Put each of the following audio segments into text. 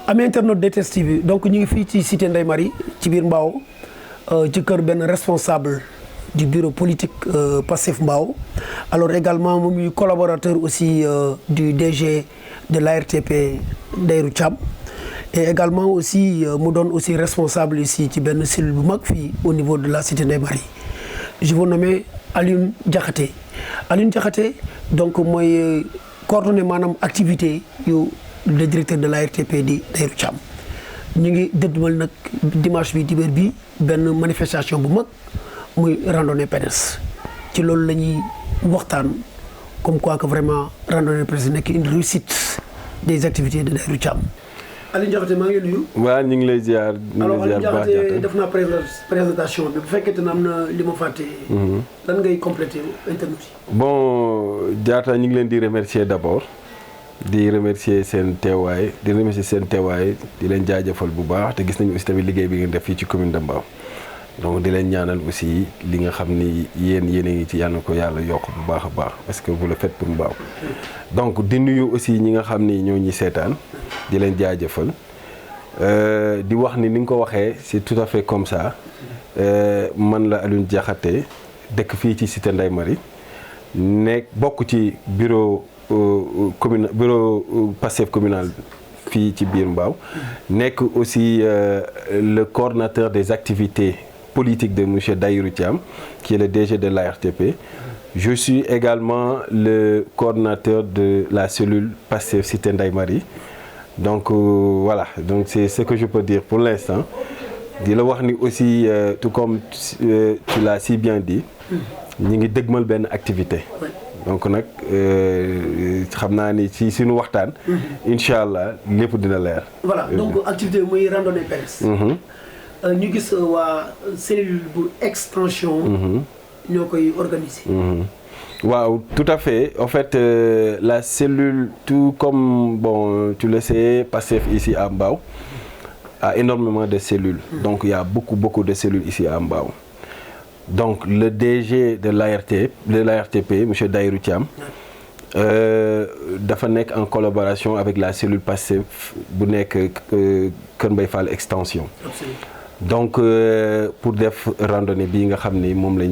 Ami internaute DTS TV donc ñu ngi fii ci cité Ndeye Marie ci biir Mbao ci kër benn responsable du bureau politique Pastef Mbao alors également moom muy collaborateur aussi du DG de l'ARTP Dairou Thiam et également aussi mu doon aussi responsable ici ci benn cellule bu mag fii au niveau de la cité Ndeye Marie je vous nomme Alioune Diakhaté donc mooy coordonné maanaam activité yu le directeur de l'ARTP di Dairou Thiam ñu ngi dëddmal nag dimanche bi dibéer bi benn manifestation bu mag muy randonnée pédestre ci loolu la ñuy waxtaan comme quoi que vraiment randonnée pédestre nekk une réussite des activités de Dairou Thiam. Alioune Diakhaté maa ngi lay nuyu. waaw ñu ngi lay ziar. alors Alioune Diakhaté def naa présentation bi bu fekkee ne am na li ma fàtte. lan ngay compléter internet yi. bon Diatta ñu ngi leen di remercier d'abord. di remercier seen teewaay di leen jaajëfal bu baax te gis nañu aussi tamit liggéey bi ngeen def fii ci commune de Mbao donc di leen ñaanal aussi li nga xam ni yéen a ngi ci yàlla ko yàlla yokk bu baax a baax parce que vous le faites pour Mbao donc di nuyu aussi ñi nga xam ni ñoo ñuy seetaan di leen jaajëfal di wax ni nga ko waxee c'est tout à fait comme ça man la Alioune Diakhaté dëkk fii ci cité Ndeye Marie nekk bokk ci bureau Pastef communal fii ci biir Mbao nekk aussi le coordonnateur des activités politiques de monsieur Dairou Thiam qui est le DG de l'ARTP. Je suis également le coordonnateur de la cellule Pastef cité Ndeye Marie donc voilà donc c'est ce que je peux dire pour l'instant di la wax ni aussi tout comme tu l'as si bien dit ñi ngi dëgmal benn activité donc nag xam naa ni ci suñu waxtaan. incha allah lépp dina leer. voilà donc activité muy randonnée pédestre. ñu gis waa cellule bu extension. ñoo koy organiser. waaw tout à fait en fait la cellule tout comme bon tu le sais Pastef ici à Mbao a énormément de cellules. donc il y a beaucoup de cellules ici à Mbao. donc le DG de l'ARTP monsieur Dairou Thiam dafa nekk en collaboration avec la cellule Pastef bu nekk Kër Mbaye Fall extension. donc pour def randonnée bii nga xam ni moom la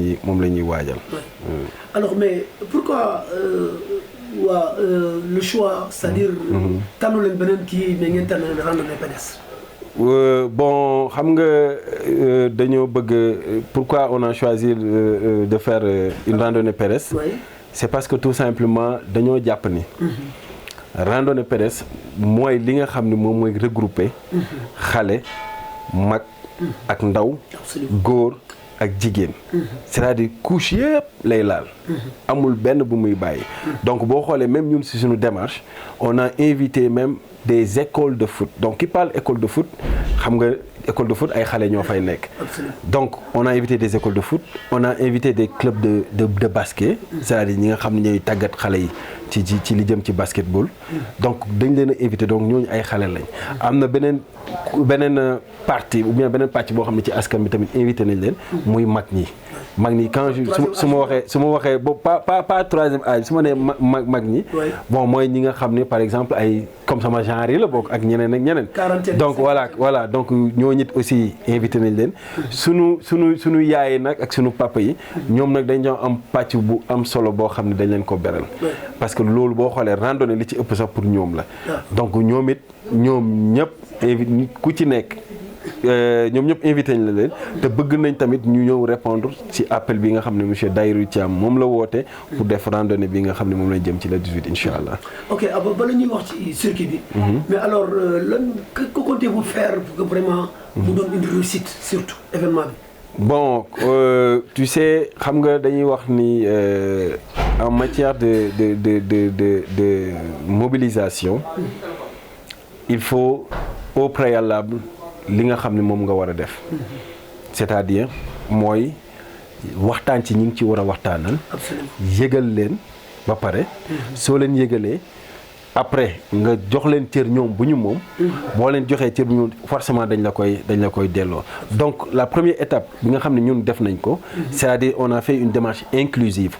ñuy waajal. alors mais pourquoi le choix c'est-à-dire tànnu leen beneen kii mais ngeen tànn randonnée pédestre. bon xam nga dañoo bëgg pourquoi on a choisi de faire une randonnée pédestre. c'est parce que tout simplement dañoo jàpp ni. randonnée pédestre mooy li nga xam ni moom mooy regrouper. xale mag ak ndaw. góor ak jigéen. c'est-à-dire couche yëpp lay laal. amul benn bu muy bàyyi. donc boo xoolee même ñun ci suñu démarche on a invité même des écoles de foot donc qui parle école de foot xam nga école de foot ay xale ñoo fay nekk. donc on a invité des écoles de foot on a invité des clubs de basket. c'est-à-dire ñi nga xam ne ñooy tàggat xale yi ci li jëm ci basketball. donc dañ leen a invité donc ñooñu ay xale lañ. am na beneen partie ou bien beneen pàcc boo xam ne ci askan bi tamit invité nañ leen. muy mag ñi quand su ma waxee boobu pas troisième âge su ma nee mag ñi. bon mooy ñi nga xam ne par exemple ay comme sama genre yi la bokk ak ñeneen ak ñeneen. donc voilà donc ñoo ñit aussi invité nañ leen. sunu yaay nag ak sunu papa yi. ñoom nag dañ doon am pàcc bu am solo boo xam ne dañ leen ko beral. parce que loolu boo xoolee randonnée li ci ëpp sax pour ñoom la. donc ñoom ñëpp invité ku ci nekk. ñoom ñëpp invité nañ la leen te bëgg nañ tamit ñu ñëw répondre ci appel bi nga xam ne monsieur Dairou Thiam moom la woote pour def randonnée bi nga xam ne moom lañ jëm ci le 18 incha allah. ok bala ñuy wax ci circuit bi. mais alors lan que comptez-vous faire pour que vraiment. mu doon une réussite surtout événement bi. bon tu sais xam nga dañuy wax ni en matière de mobilisation il faut au préalable. li nga xam ne moom nga war a def c'est-à-dire mooy waxtaan ci ñi ngi ci war a waxtaanal yëgal leen ba pare soo leen yëgalee après nga jox leen cër ñoom bu ñu moom boo leen joxee cër bu ñu forcément dañ la koy delloo. Donc la première étape bi nga xam ne ñun def nañ ko c'est-à-dire on a fait une démarche inclusive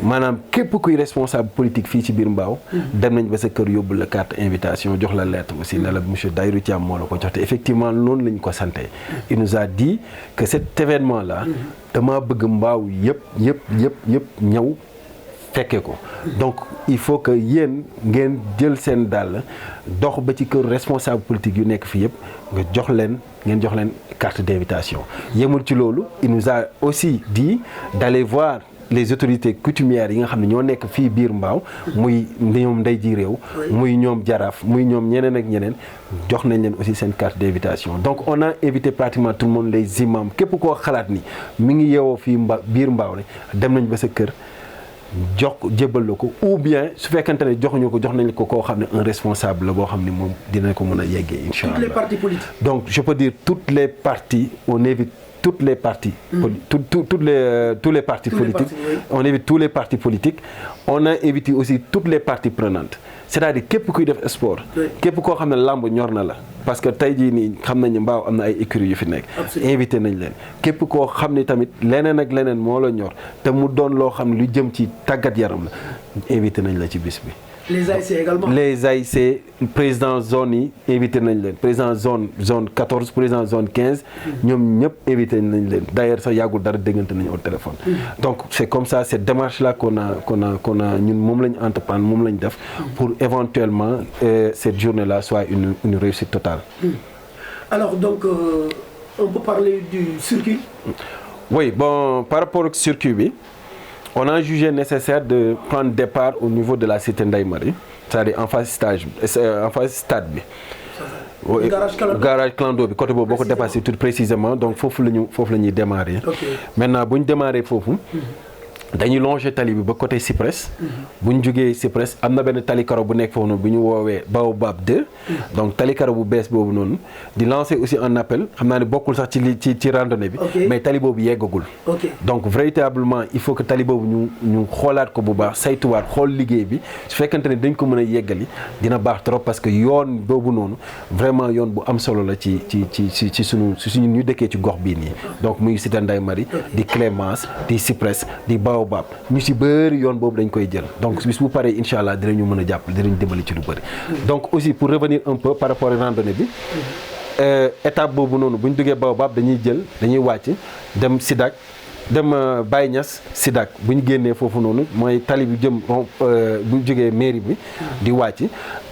maanaam képp kuy responsable politique fii ci biir Mbao dem nañ ba sa kër yóbbu la carte invitation jox la lettre aussi ne la monsieur Daïrou Thiam moo la ko jox te effectivement loolu lañ ko santé. Il nous a dit que cet événement là dama bëgg Mbao yëpp ñëw fekke ko. Donc il faut que yéen ngeen jël seen dàll dox ba ci kër responsable politique yu nekk fii yëpp ngeen jox leen carte d'invitation. Yemul ci loolu il nous a aussi dit d'aller voir les autorités coutumières yi nga xam ne ñoo nekk fii biir Mbao muy ñoom ndey ji réew muy ñoom jaraaf muy ñoom ñeneen ak ñeneen jox nañ leen aussi seen carte d'invitation. Donc on a invité pratiquement tout le monde, les imams képp koo xalaat ni mi ngi yeewoo fii biir Mbao ne dem nañ ba sa kër jox ko jébbal la ko ou bien su fekkante ne joxuñu ko jox nañ ko koo xam ne un responsable la boo xam ne moom dina ko mën a yeggee incha allah. Toutes les partis politiques. Donc je peux dire toutes les parties on évite toutes les parties tous les partis politiques on évite tous les partis politiques. On a évité aussi toutes les parties prenantes c'est-à-dire képp kuy def sport képp koo xam ne làmb ñor na la parce que tey jii nii xam nañu Mbao am na ay écuries yu fi nekk invité nañ leen képp koo xam ne tamit leneen ak leneen moo la ñor te mu doon loo xam ne lu jëm ci tàggat yaram la invité nañ la ci bis bi. Les AIC également. Les AIC président zone yi invité nañ leen président zone 14 président zone 15 ñoom ñëpp invité nañ leen d'ailleurs sax yàggul dara déggante nañu au téléphone. Donc c'est comme ça cette démarche là qu'on a ñun moom lañu entreprendre moom lañu def pour éventuellement cette journée là soit une réussite totale. Alors donc on peut parler du circuit. Oui bon par rapport au circuit bi. On a jugé nécessaire de prendre départ au niveau de la cité Ndeye Marie, c'est-à-dire en face stade bi. Garage Clando bi côté boobu boo ko dépassé tout précisément donc foofu la ñuy démarrer. Maintenant bu ñu démarrer foofu. dañuy longer tali bi ba côté Cyprès bu ñu jógee Cyprès am na benn tali karo bu nekk foofu noonu bu ñu woowee Baobab 2 donc tali karo bu bees boobu noonu di lancer aussi un appel xam naa ne bokkul sax ci randonnée bi mais tali boobu yeggagul donc véritablement il faut que tali boobu ñu xoolaat ko bu baax saytuwaat xool liggéey bi su fekkante ne dañ ko mën a yeggali dina baax trop parce que yoon boobu noonu vraiment yoon bu am solo la ci suñu ñu dëkkee ci gox bii nii donc muy cité Ndeye Marie di Clémence di Cyprès di Baobab ñu ci bëri yoon boobu dañ koy jël donc bis bu paree incha allah dinañu mën a jàppale dinañu dimbali ci lu bëri. Donc aussi pour revenir un peu par rapport à randonnée bi étape boobu noonu bu ñu duggee Baobab dañuy wàcc dem Sidak dem Baye Niass Sidak bu ñu génnee foofu noonu mooy tali bi jëm bu ñu jógee mairie bi di wàcc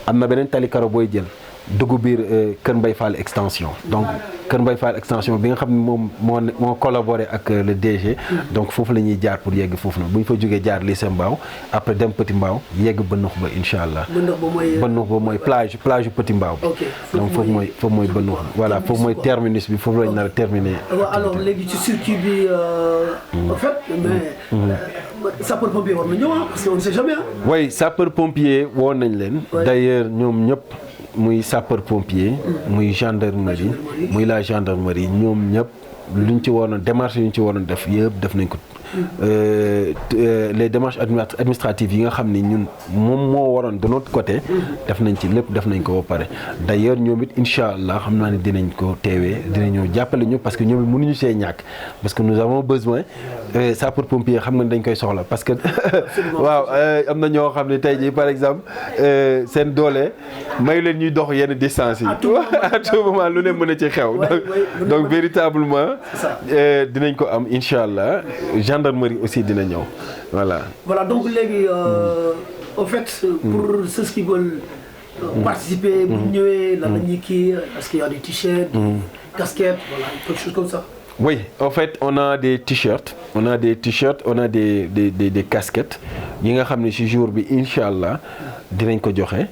am na beneen tali karo booy jël dugg biir Kër Mbaye Fall extension donc Kër Mbaye Fall extension bi nga xam ne moom moo collaboré ak le DG donc foofu la ñuy jaar pour yegg foofu noonu bu ñu fa jógee jaar lycée Mbao après dem Petit Mbao yegg Bënnux ba incha allah. Bënnux ba mooy plage Petit Mbao bi. donc foofu mooy Bënnux voilà foofu mooy terminus bi foofu la ñu nar a terminer. alors léegi ci circuit bi en fait mais sapeur pompier war na ñëw parce qu'on ne sait jamais. oui sapeur pompier woon nañ leen. d'ailleurs ñoom ñëpp. muy sapeur pompier muy gendarmerie muy la gendarmerie ñoom ñëpp luñ ci waroon démarche yu ñu ci waroon def yëpp def nañ ko les démarches administratives yi nga xam ni ñun moom moo waroon de notre côté def nañ ci lépp def nañ ko ba pare d'ailleurs ñoom it incha allah xam naa ne dinañ ko teewee dinañu jàppale ñu parce que ñoom it mënuñu see ñàkk parce que nous avons besoin sapeur pompier xam nga dañ koy soxla parce que waaw am na ñoo xam ne tey jii par exemple seen doole may leen ñuy dox yenn distance yi à tout moment lu ne mën a ci xew donc véritablement dinañ ko am incha allah gendarmerie aussi dina ñëw voilà donc léegi au fait pour ceux qui veulent participer bu ñëwee lan la ñuy kii est-ce qu'il y a des t-shirts casquettes voilà quelque chose comme ça. Oui, en fait, on a des t-shirts, on a des casquettes. yi nga xam ne ci jour bi incha allah dinañ ko joxe.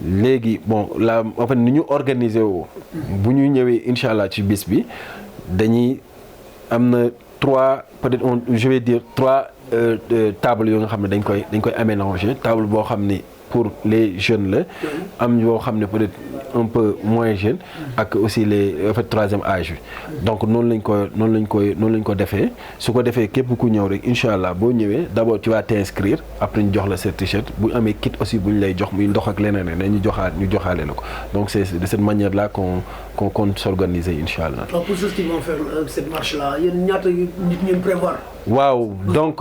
léegi bon la en fait ni ñu organiser woo. bu ñu ñëwee incha allah ci bis bi dañuy am na trois peut-être je vais dire trois tables yoo nga xam ne dañ koy aménager table boo xam ni pour les jeunes là am yoo xam ne peut-être un peu moins jeunes ak aussi les en fait troisième âge bi donc noonu lañ ko defee su ko defee képp ku ñëw rek incha allah boo ñëwee d'abord tu vas t'inscrire après ñu jox la sa t-shirt bu amee kit aussi bu ñu lay jox muy ndox ak leneen ne ñu joxaale la ko donc c'est de cette manière là qu'on compte s'organiser incha allah. Pour ceux qui vont faire cette marche là yéen ñaata nit ngeen prévoir. waaw donc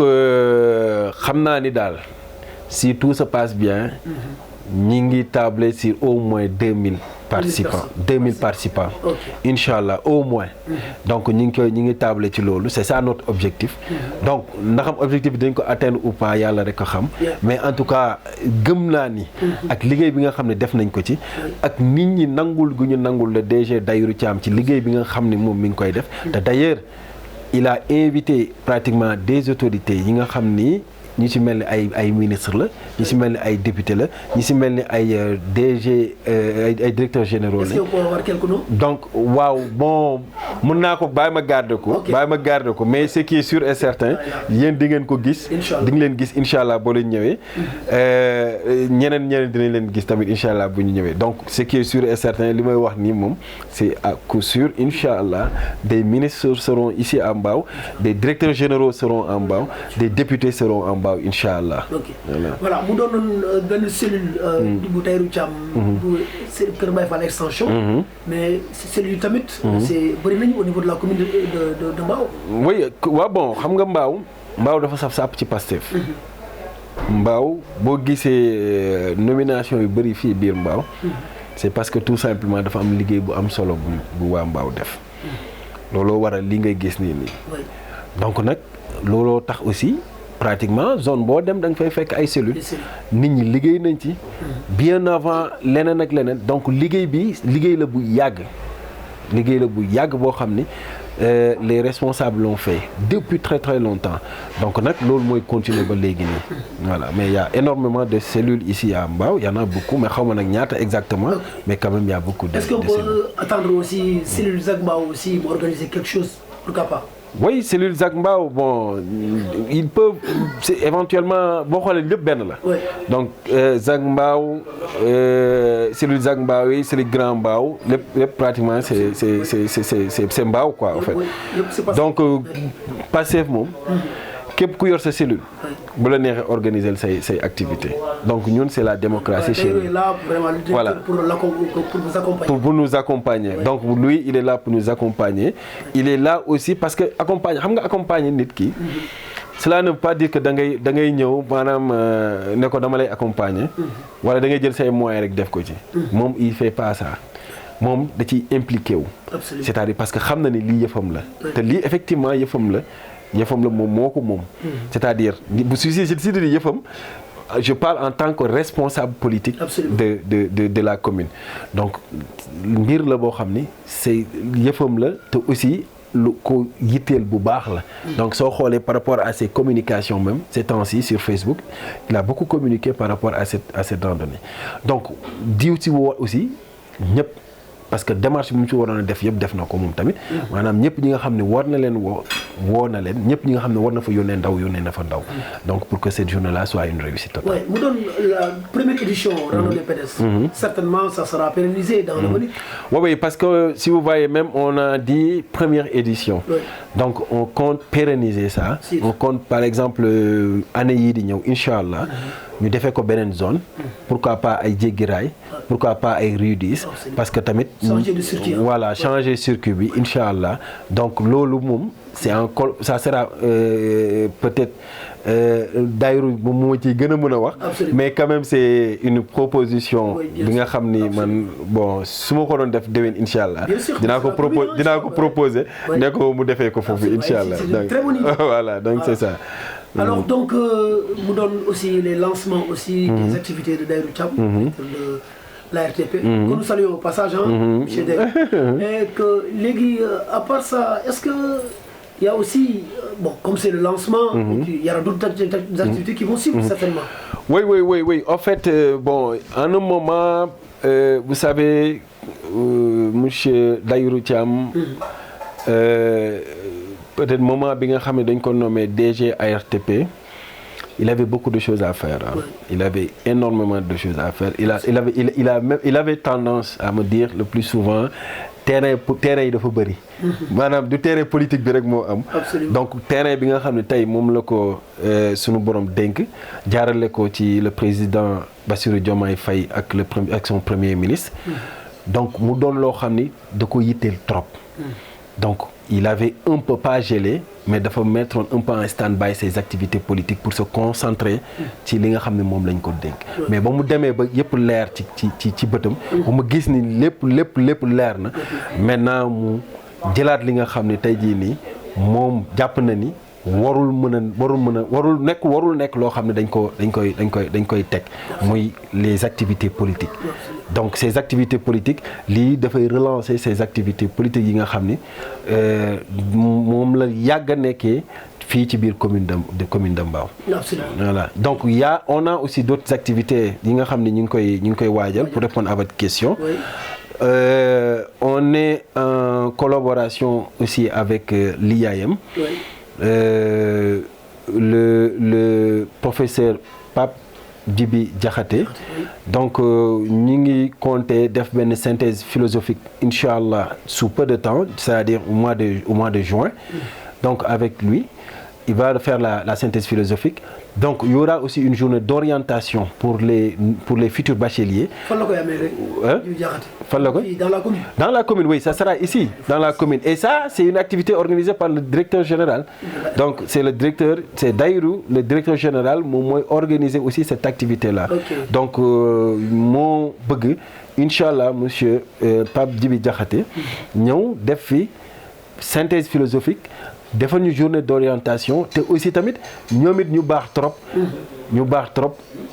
xam naa ni daal si tout se passe bien. ñi ngi tabler sur au moins 2000 participants. 2000 participants. Okay. Inch'Allah au moins. Donc ñi ngi tabler ci loolu c'est ça notre objectif. Donc ndax am objectif bi dañ ko atteindre ou pas yàlla rek ko xam. Mais en tout cas gëm naa ni. ak liggéey bi nga xam ne def nañ ko ci. ak nit ñi nangul gu ñu nangul le DG Tahirou Thiam ci liggéey bi nga xam ne moom mi ngi koy def. te d'ailleurs il a invité pratiquement des autorités yi nga xam ni. ñi ci mel ni ay ministre la ñi ci mel ni ay député la ñi ci mel ni ay DG ay directeurs généraux la. Est-ce qu'on peut avoir quelques noms? Donc waaw bon mën naa ko bàyyi ma garder ko. bàyyi ma garder ko mais ce qui est sûr et certain yéen di ngeen ko gis. di ngeen leen gis incha allah boo leen ñëwee. ñeneen dinañ leen gis tamit incha allah bu ñu ñëwee donc ce qui est sûr et certain li may wax nii moom c'est à coup sûr incha allah des ministres seront ici à Mbao des directeurs généraux seront à Mbao des députés seront à Mbao. Incha allah. ok voilà mu doonoon benn cellule. bu Tahirou Thiam. bu Kër Mbaye Fall extension. mais cellule tamit. c'est bëri nañu au niveau de la commune de Mbao. oui waaw bon xam nga Mbao dafa saf sàpp ci Pastef. Mbao boo gisee nomination yu bëri fii biir Mbao. c'est parce que tout simplement dafa am liggéey bu am solo bu waa Mbao def. looloo waral li ngay gis nii. donc nag looloo tax aussi. Pratiquement zone boo dem da nga fay fekk ay cellules nit ñi liggéey nañ ci bien avant leneen ak leneen donc liggéey la bu yàgg boo xam ni les responsables l'ont fait depuis très très longtemps donc nag loolu mooy continuer ba léegi nii voilà mais il y a énormément de cellules ici à Mbao il y en a beaucoup mais xaw ma nag ñaata exactement mais quand même il y a beaucoup de cellules. Est-ce qu'on peut attendre aussi cellules Zac Mbao aussi pour organiser quelque chose pourquoi pas? Oui, cellule Zac Mbao, bon, ils peuvent, éventuellement, bon, lépp benn la. Oui. Donc, Zac Mbao, cellule Zac Mbao, oui, c'est le Grand Mbao, lépp pratiquement, c'est Mbao, quoi, en fait. Oui. Donc, Pastef moom, képp ku yor sa cellule, bu la neexee organiser say activités. Donc, ñun, c'est la démocratie chez nous. Là, vraiment, voilà. Pour vous accompagner. Pour nous accompagner. Oui. Donc, lui, il est là pour nous accompagner. Il est là aussi parce que accompagner nit ki. Cela ne veut pas dire que da ngay ñëw maanaam ne ko dama lay accompagner. Wala da ngay jël say moyens rek def ko ci. Moom il fait pas ça. Moom da ciy impliqué wu. C'est-à-dire parce que xam na ni lii yëfam la. te lii effectivement yëfam la moom moo ko moom. C'est-à-dire bu si di yëfam. Je parle en tant que responsable politique de la commune. Donc mbir la boo xam ni c'est yëfam la te aussi lu ko yitteel bu baax la. Donc soo xoolee par rapport à ses communications même ces temps-ci sur Facebook il a beaucoup communiqué par rapport à cette randonnée. Donc diw ci woo aussi ñëpp parce que démarche bi mu ci waroon a def yëpp def na ko moom tamit. maanaam ñëpp ñi nga xam ne war na leen woo na leen ñëpp ñi nga xam ne war na fa yónnee na fa ndaw. Donc pour que cette journée-là soit une réussite totale. Oui, mu doon la première édition randonnée pédestre. Certainement ça sera pérennisé dans l'avenir. Oui, parce que si vous voyez même on a dit première édition. Oui. Donc on compte pérenniser ça. Si. On compte par exemple année yii di ñëw inch'Allah. ñu defee ko beneen zone. Pourquoi pas ay jéggi raay. Pourquoi pas ay rue 10. Parce que tamit. changer de circuit. Voilà changer circuit bi inch'Allah donc loolu moom c'est encore ça sera peut-être Tahirou moom moo ciy gën a mën a wax. Mais quand même c'est une proposition. bi nga xam ni man bon su ma ko doon def déwén inch'Allah. dinaa ko proposer. ne ko mu defee ko foofu inch'Allah. Voilà donc c'est ça. Alors donc mu doon aussi les lancements aussi des activités de Tahirou Thiam de la RTP que nous saluons au passage monsieur Dey et que léegi à part ça est-ce que il y a aussi bon comme c'est le lancement il y aura d'autres activités qui vont suivre certainement. Oui en fait bon en un moment vous savez monsieur Tahirou Thiam peut-être moment bi nga xam ne dañ ko nommé DG ARTP il avait beaucoup de choses à faire. Hein. Il avait énormément de choses à faire. Il avait tendance à me dire le plus souvent terrain yi dafa bëri. maanaam du terrain politique bi rek moo am. donc terrain bi nga xam ne tey moom la ko sunu borom dénk jaarale ko ci le président Bassirou Diomaye Faye ak son premier ministre. donc mu doon loo xam ni da ko yitteel trop. donc il avait un peu pas gelé mais dafa mettre un peu en stand-by ses activités politiques pour se concentrer ci li nga xam ne moom lañ ko dénk. mais ba mu demee ba yëpp leer ci bëtam. ba mu gis ni lépp leer na. maintenant mu jëlaat li nga xam ne tey jii nii moom jàpp na ni warul nekk loo xam ne dañ koy teg muy les activités politiques. donc ces activités politiques lii dafay relancer ces activités politiques yi nga xam ni moom la yàgg a nekkee fii ci biir commune de Mbao. Voilà donc on a aussi d'autres activités yi nga xam ne ñu ngi koy waajal pour répondre à votre question. On est en collaboration aussi avec l'IAM. Le professeur Pape Djibi Diakhaté. Donc ñu ngi compter def benn synthèse philosophique inchallah sous peu de temps, c'est-à-dire au mois de juin. Donc avec lui il va faire la synthèse philosophique. Donc il y aura aussi une journée d'orientation pour les futurs bacheliers. Fan la koy amee rek. Fan la koy? Dans la commune. Dans la commune, oui, ça sera ici, dans la commune. Et ça, c'est une activité organisée par le directeur général. Donc c'est Daïrou, le directeur général, moom mooy organiser aussi cette activité-là. Okay. Donc moo bëgg inchallah monsieur Pape Djibi Diakhaté ñëw def fi synthèse philosophique. defal ñu journée d'orientation te aussi tamit ñoom it ñu baax trop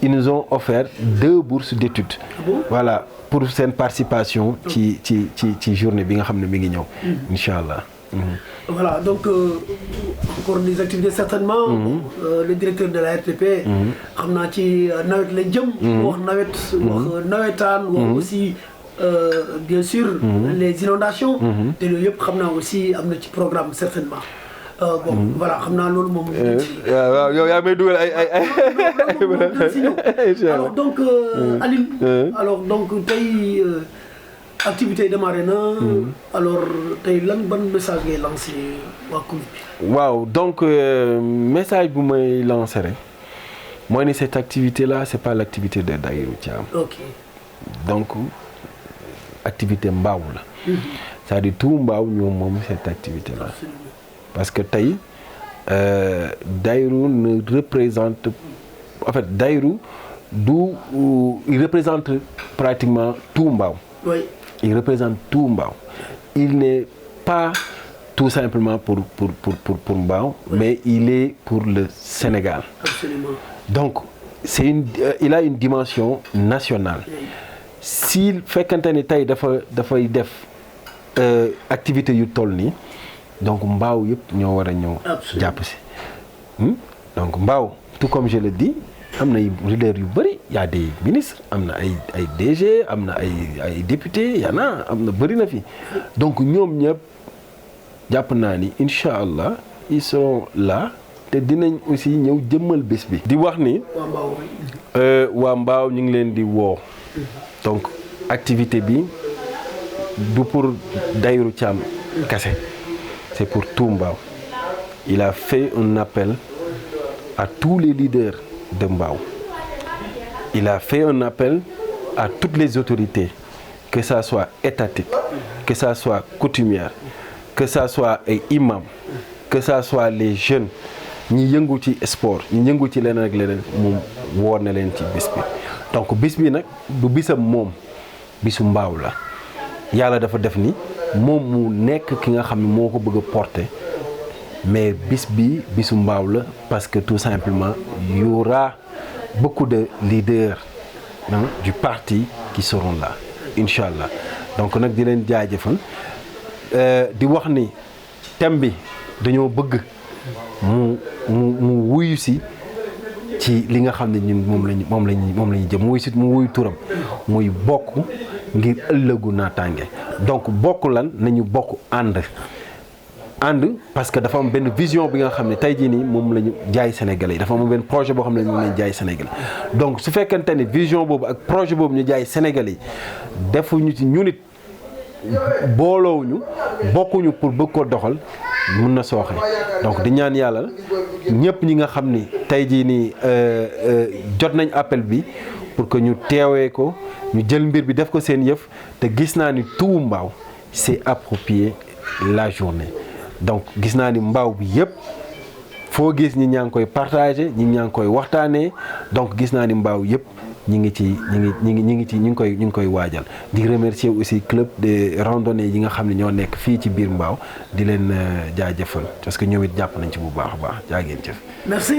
ils nous ont offert 2 bourses d'études. Voilà pour seen participation ci journée bi nga xam ne mi ngi ñëw inchallah. Voilà donc encore des activités certainement. Le directeur de la RTP. xam naa ci nawet lañ jëm. wax nawetaan wax aussi. Bien sûr les inondations. te loolu yëpp xam naa aussi am na ci programme certainement. Bon voilà xam naa loolu moom. waaw yow yaa may dugal ay. alors donc Aline. alors donc tey activité yi démarré na. alors tey ban message ngay lancé waa commune bi. waaw donc message bu may lancé rek mooy ni cette activité là c'est pas l'activité de Daïrou Thiam. ok donc activité Mbao la. c'est-à-dire tout Mbao ñoom moom cette activité là. Absolument. Parce que tey Daïrou ne représente en fait Daïrou il représente pratiquement tout Mbao. Oui. Il représente tout Mbao. Il n'est pas tout simplement pour Mbao, oui. Mais il est pour le Sénégal. Absolument. Donc il a une dimension nationale. Oui. S'il fekkante ni tey dafay def activité yu toll nii donc Mbao yëpp ñoo war a ñëw jàpp si. Donc Mbao tout comme je le dis am na ay leaders yu bëri y a des ministres am na ay DG am na ay députés am na bëri na fi donc ñoom ñëpp jàpp naa ni incha allah ils seront là te dinañ aussi ñëw jëmmal bés bi. di wax ni waa Mbao ñu ngi leen di woo. Donc activité bi du pour Daïrou Thiam kese c'est pour tout Mbao. Il a fait un appel à tous les leaders de Mbao. Il a fait un appel à toutes les autorités, que ça soit étatique, que ça soit coutumière, que ça soit ay imam, que ça soit les jeunes ñi yëngu ci sport ñi yëngu ci leneen ak leneen moom woo na leen ci bis bi. Donc bis bi nag du bisam moom bisu Mbao la yàlla dafa def ni moom mu nekk ki nga xam ne moo ko bëgg a porter mais bis bi bisu Mbao la parce que tout simplement il y aura beaucoup de leaders du parti qui seront là inchallah. Donc nag di leen jaajëfal di wax ni thème bi dañoo bëgg mu wuyu si ci li nga xam ne ñun moom lañu jëm mu wuyu turam muy bokk ngir ëllëgu naataange. Donc bokk lan nañu bokk ànd ànd parce que dafa am benn vision bi nga xam ne tey jii nii moom la ñu jaay Sénégalais yi dafa am benn projet boo xam ne moom la ñu jaay Sénégalais donc su fekkente ni vision boobu ak projet boobu ñu jaay Sénégalais yi defuñu ci ñu nit booloowuñu bokkuñu pour bëgg ko doxal mun na sooxe donc di ñaan yàlla ñëpp ñi nga xam ni tey jii nii jot nañ appel bi pour que ñu teewee ko ñu jël mbir bi def ko seen yëf te gis naa ni tout Mbao c'est approprié la journée donc gis naa ni Mbao bi yëpp foo gis ñi ñaa ngi koy partagé ñi ñaa ngi koy waxtaanee donc gis naa ni Mbao yëpp ñi ngi koy waajal di remercier aussi club de randonnée yi nga xam ne ñoo nekk fii ci biir Mbao di leen jaajëfal parce que ñoom it jàpp nañ ci bu baax a baax jaa ngeen jëf. Merci.